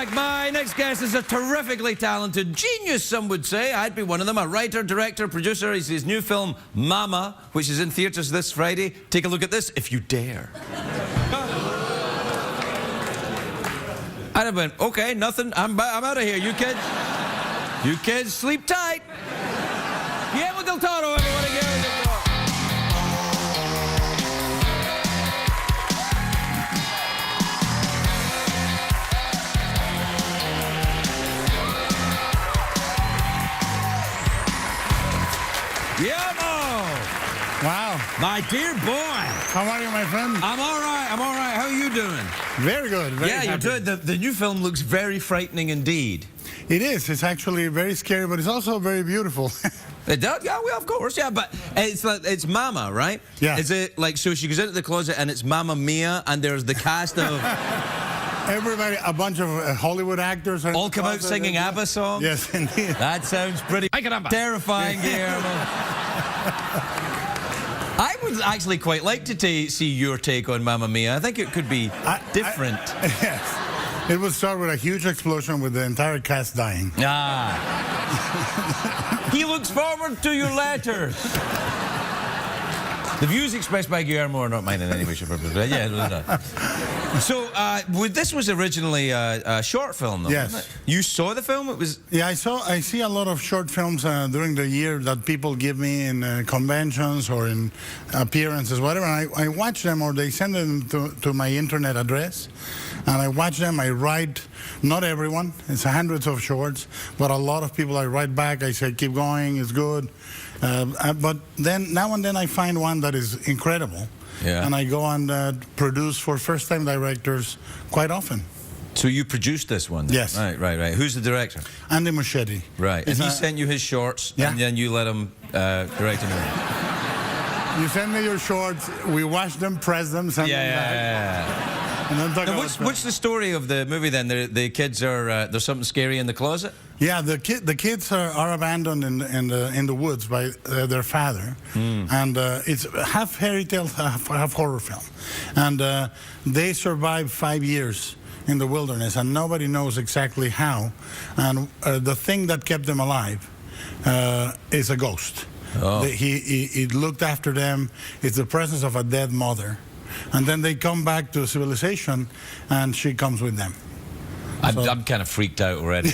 back. My next guest is a terrifically talented genius, some would say. I'd be one of them. A writer, director, producer. It's his new film, Mama, which is in theatres this Friday. Take a look at this, if you dare. I'd have went, okay, nothing. I'm out of here. You kids, sleep tight. Guillermo del Toro, everybody. Guillermo del Toro. Guillermo! Wow. My dear boy. How are you, my friend? I'm all right. How are you doing? Very good. Very yeah, happy. you're good. The new film looks very frightening indeed. It is. It's actually very scary, but it's also very beautiful. It does? Yeah, well, of course, yeah. But it's Mama, right? Yeah. Is it like, so she goes into the closet and it's Mamma Mia and there's the cast of... Everybody, a bunch of Hollywood actors. All come out singing ABBA songs? Yes, indeed. That sounds pretty terrifying, Guillermo. I would actually quite like to see your take on Mamma Mia. I think it could be different. Yes. It would start with a huge explosion with the entire cast dying. Ah. He looks forward to your letters. The views expressed by Guillermo are not mine in any way, shape, or form. Yeah. So, this was originally a short film, though, yes. wasn't it? You saw the film? It was. Yeah, I see a lot of short films during the year that people give me in conventions or in appearances, whatever. And I watch them, or they send them to my internet address, and I watch them. I write. Not everyone. It's hundreds of shorts, but a lot of people I write back. I say, keep going. It's good. But then now and then I find one that is incredible, and I go and produce for first-time directors quite often. So you produced this one? Then? Yes. Right. Who's the director? Andy Muschietti. Right. And he sent you his shorts, and then you let him direct them. You send me your shorts, we watch them, press them, send them back. Yeah. And then talk Now, about what's the story of the movie then? The kids are there's something scary in the closet? Yeah, the kids are abandoned in the woods by their father, and it's half fairy tale, half horror film, and they survived 5 years in the wilderness, and nobody knows exactly how. And the thing that kept them alive is a ghost. Oh. He looked after them. It's the presence of a dead mother. And then they come back to civilization, and she comes with them. I'm kind of freaked out already.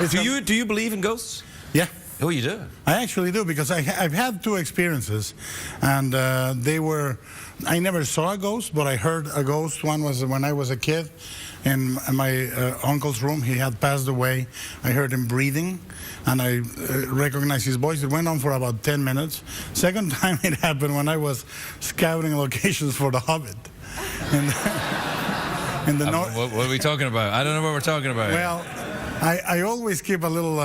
Do you believe in ghosts? Yeah. Oh, you do? I actually do, because I've had 2 experiences, and they were... I never saw a ghost, but I heard a ghost. One was when I was a kid in my uncle's room. He had passed away. I heard him breathing, and I recognized his voice. It went on for about 10 minutes. Second time it happened when I was scouting locations for The Hobbit. What are we talking about? I don't know what we're talking about. Well, I always keep a little...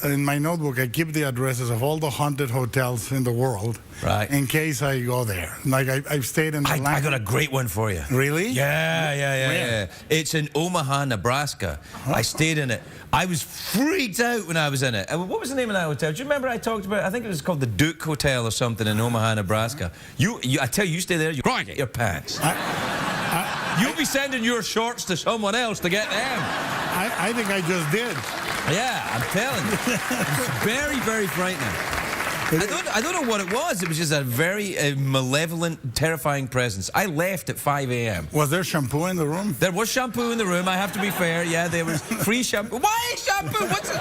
in my notebook, I keep the addresses of all the haunted hotels in the world, right? In case I go there. Like I've stayed in. I got a great one for you. Really? Yeah. It's in Omaha, Nebraska. I stayed in it. I was freaked out when I was in it. What was the name of that hotel? Do you remember I talked about? I think it was called the Duke Hotel or something in Omaha, Nebraska. I tell you, stay there. You get your pants. You'll be sending your shorts to someone else to get them. I think I just did. Yeah, I'm telling you. It's very, very frightening. I don't know what it was. It was just a very malevolent, terrifying presence. I left at 5 a.m. Was there shampoo in the room? There was shampoo in the room, I have to be fair. Yeah, there was free shampoo. Why shampoo? What's it?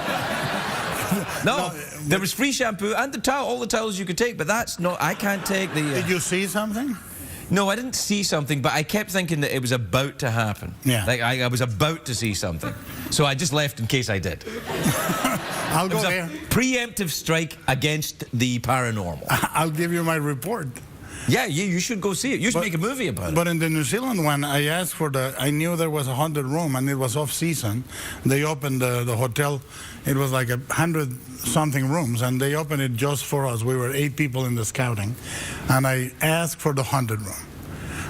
No, there was free shampoo and all the towels you could take, but that's not... I can't take the... Did you see something? No, I didn't see something, but I kept thinking that it was about to happen. Yeah. Like, I was about to see something. So I just left in case I did. I'll go there. Preemptive strike against the paranormal. I'll give you my report. Yeah, you should go see it. You should make a movie about it. But in the New Zealand one, I asked for I knew there was a haunted room, and it was off-season. They opened the hotel. It was like 100-something rooms, and they opened it just for us. We were 8 people in the scouting, and I asked for the haunted room.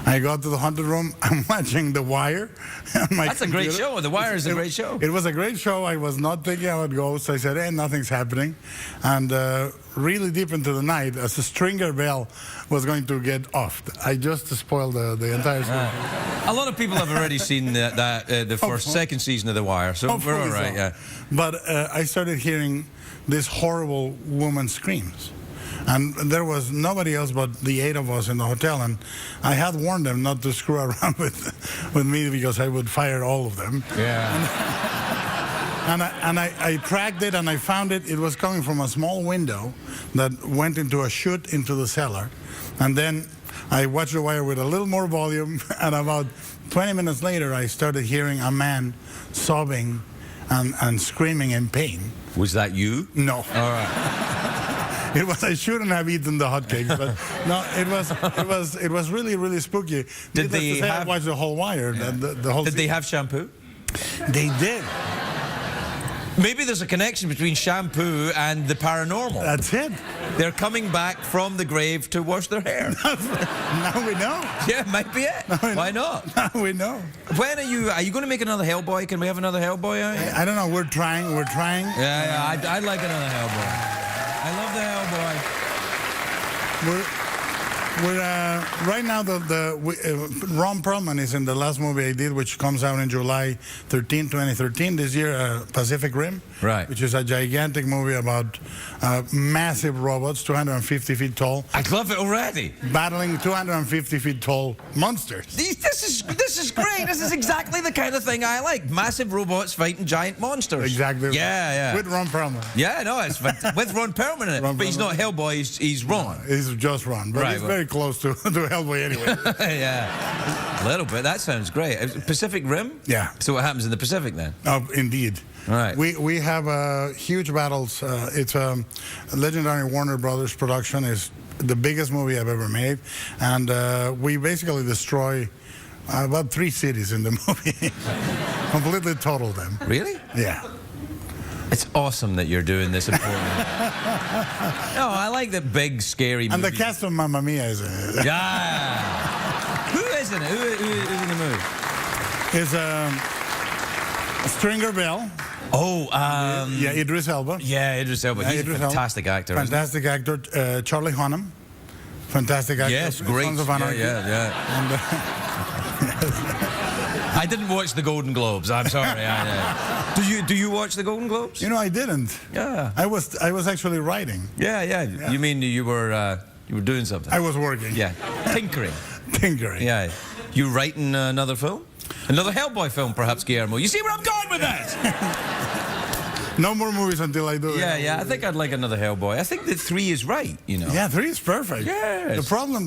I go to the haunted room. I'm watching The Wire. On my That's a great show. The Wire is a great show. It was a great show. I was not thinking about ghosts. I said, hey, nothing's happening. And really deep into the night, as a stringer bell was going to get off, I just spoiled the entire story. A lot of people have already seen the second season of The Wire, so we're all right, yeah. But I started hearing this horrible woman screams. And there was nobody else but the 8 of us in the hotel, and I had warned them not to screw around with me because I would fire all of them. Yeah. And I tracked it, and I found it. It was coming from a small window that went into a chute into the cellar. And then I watched The Wire with a little more volume, and about 20 minutes later, I started hearing a man sobbing and screaming in pain. Was that you? No. All right. It was. I shouldn't have eaten the hotcakes, but no. It was really, really spooky. Did they have? I watched the whole Wire. Yeah. The whole. Did they have shampoo? They did. Maybe there's a connection between shampoo and the paranormal. That's it. They're coming back from the grave to wash their hair. Now we know. Yeah, might be it. Why not? Now we know. When are you going to make another Hellboy? Can we have another Hellboy out here? I don't know. We're trying. Yeah, I'd like another Hellboy. I love the Hellboy. We're right now. Ron Perlman is in the last movie I did, which comes out in July 13, 2013. This year, Pacific Rim, right? Which is a gigantic movie about massive robots, 250 feet tall. I love it already. Battling 250 feet tall monsters. This is great. This is exactly the kind of thing I like. Massive robots fighting giant monsters. Exactly. Yeah. With Ron Perlman. Yeah, no, it's with Ron Perlman in it. But he's not Hellboy. He's Ron. He's just Ron, but he's very close to Hellboy anyway. Yeah, a little bit. That sounds great. Pacific Rim? Yeah. So what happens in the Pacific then? Oh, indeed. All right. We have huge battles. It's a legendary Warner Brothers production. It's the biggest movie I've ever made, and we basically destroy about 3 cities in the movie. Completely total them. Really? Yeah. It's awesome that you're doing this important. No, I like the big, scary movies. And the cast of Mamma Mia is in it. Yeah. Who is in it? Who's in the movie? Is Stringer Bell. Oh, yeah, Idris Elba. Yeah, Idris Elba. He's a fantastic actor. Fantastic actor. Charlie Hunnam. Fantastic actor. Yes, great. Sons of Anarchy. Yeah. And, I didn't watch the Golden Globes. I'm sorry. Do you watch the Golden Globes? You know, I didn't. Yeah. I was actually writing. Yeah. You mean you were doing something? I was working. Yeah. Tinkering. Yeah. You writing another film? Another Hellboy film, perhaps, Guillermo. You see where I'm going with that? No more movies until I do it. Yeah. I think I'd like another Hellboy. I think that 3 is right, you know. Yeah, 3 is perfect. Yes. The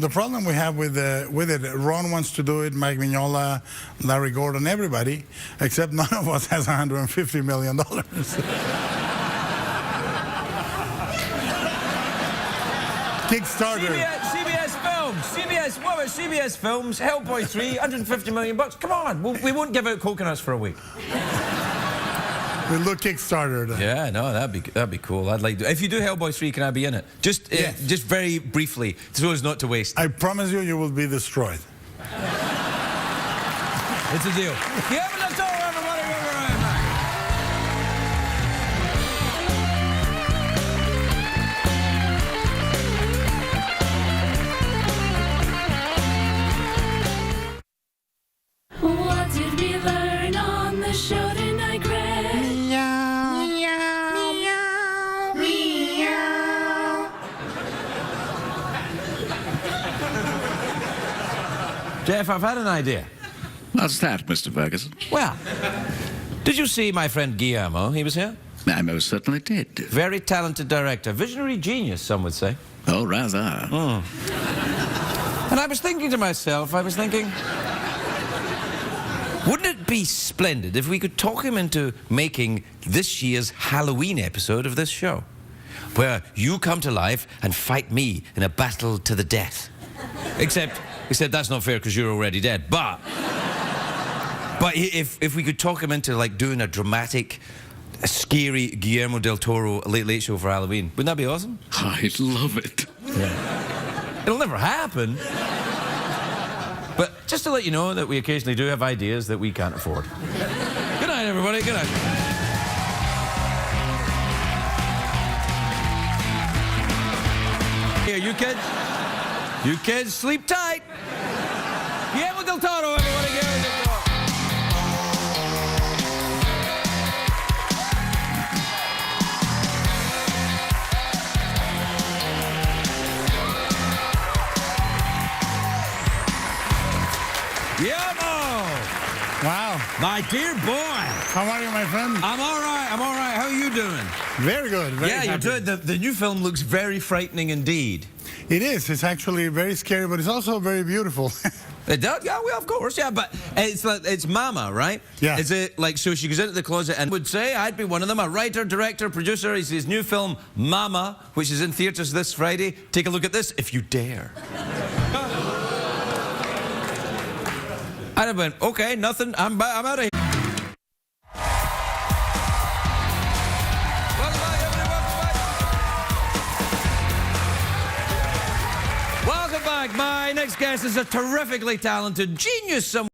problem we have with it, Ron wants to do it, Mike Mignola, Larry Gordon, everybody, except none of us has $150 million. Kickstarter. CBS Films, Hellboy 3, $150 million. Come on, we won't give out coconuts for a week. We'll look Kickstarter then. Yeah, no, that'd be cool. I'd like to. If you do Hellboy 3, can I be in it? Just very briefly, so as not to waste. I promise you will be destroyed. It's a deal. Guillermo del Toro, everybody, we're right back. What did we learn on the show tonight, Greg? Meow. Meow. Meow. Jeff, I've had an idea. What's that, Mr. Ferguson? Well, did you see my friend Guillermo? He was here. I most certainly did. Very talented director. Visionary genius, some would say. Oh, rather. And I was thinking to myself, wouldn't it be splendid if we could talk him into making this year's Halloween episode of this show, where you come to life and fight me in a battle to the death? Except that's not fair because you're already dead. But if we could talk him into like doing a dramatic, scary Guillermo del Toro late show for Halloween, wouldn't that be awesome? I'd love it. Yeah. It'll never happen. But just to let you know that we occasionally do have ideas that we can't afford. Good night, everybody. Good night. Here, you kids, sleep tight. Guillermo del Toro, everybody. Guillermo del Toro. Guillermo! Wow. My dear boy. How are you, my friend? I'm all right. How are you doing? Very good. Very Yeah, you're happy. good. The new film looks very frightening indeed. It is. It's actually very scary, but it's also very beautiful. It does? Yeah, well, of course, yeah. But it's Mama, right? Yeah. Is it like, so she goes into the closet and would say, I'd be one of them, a writer, director, producer. It's his new film, Mama, which is in theaters this Friday. Take a look at this, if you dare. I'd have went, okay, nothing, I'm out of here. Welcome back, everybody, welcome back. Welcome back. My next guest is a terrifically talented genius.